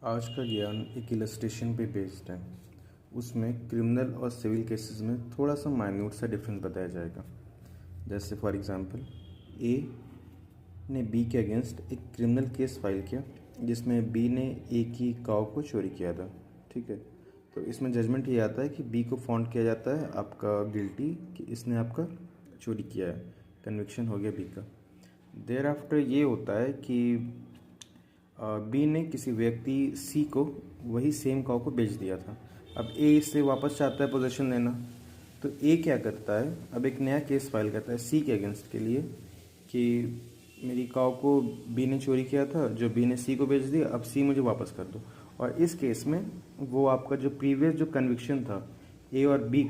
आज का ज्ञान एक इलस्ट्रेशन पे बेस्ड है। उसमें क्रिमिनल और सिविल केसेस में थोड़ा सा माइन्यूट सा डिफरेंस बताया जाएगा। जैसे फॉर एग्जांपल, ए ने बी के अगेंस्ट एक क्रिमिनल केस फाइल किया जिसमें बी ने ए की काऊ को चोरी किया था। ठीक है, तो इसमें जजमेंट ये आता है कि बी को फाउंड किया जाता है आपका गिल्टी कि इसने आपका चोरी किया है। कन्विक्शन हो गया बी का। देयर आफ्टर ये होता है कि बी ने किसी व्यक्ति सी को वही सेम काऊ को बेच दिया था। अब ए इससे वापस चाहता है पोजीशन लेना, तो ए क्या करता है, अब एक नया केस फाइल करता है सी के अगेंस्ट के लिए कि मेरी काऊ को बी ने चोरी किया था, जो बी ने सी को बेच दिया, अब सी मुझे वापस कर दो। और इस केस में वो आपका जो प्रीवियस जो कन्विक्शन था ए और बी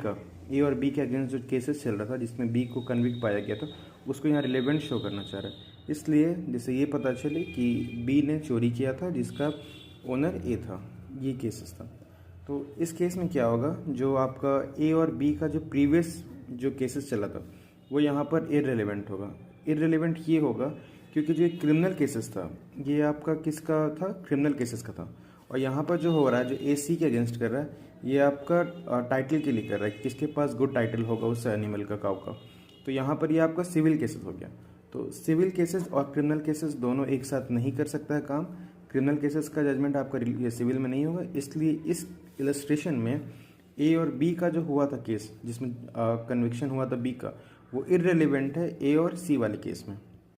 के अगेंस्ट जो केसेस चल रहा था जिसमें बी को कन्विक्ट पाया गया था, उसको यहाँ रिलेवेंट शो करना चाह रहा है। इसलिए जैसे ये पता चले कि बी ने चोरी किया था जिसका ओनर ए था, ये केसेस था। तो इस केस में क्या होगा, जो आपका ए और बी का जो प्रीवियस जो केसेस चला था वो यहाँ पर इररिलेवेंट होगा। इररिलेवेंट ये होगा क्योंकि जो क्रिमिनल केसेस था ये आपका किसका था, क्रिमिनल केसेस का था। और यहाँ पर जो हो रहा है, जो ए सी के अगेंस्ट कर रहा है, ये आपका टाइटल के लिए कर रहा है, किसके पास गुड टाइटल होगा उस एनिमल का, काऊ का। तो यहाँ पर ये आपका सिविल केसेस हो गया। तो सिविल केसेस और क्रिमिनल केसेस दोनों एक साथ नहीं कर सकता है काम। क्रिमिनल केसेस का जजमेंट आपका ये सिविल में नहीं होगा, इसलिए इस इलस्ट्रेशन में ए और बी का जो हुआ था केस जिसमें कन्विक्शन हुआ था बी का, वो इररिलेवेंट है ए और सी वाले केस में।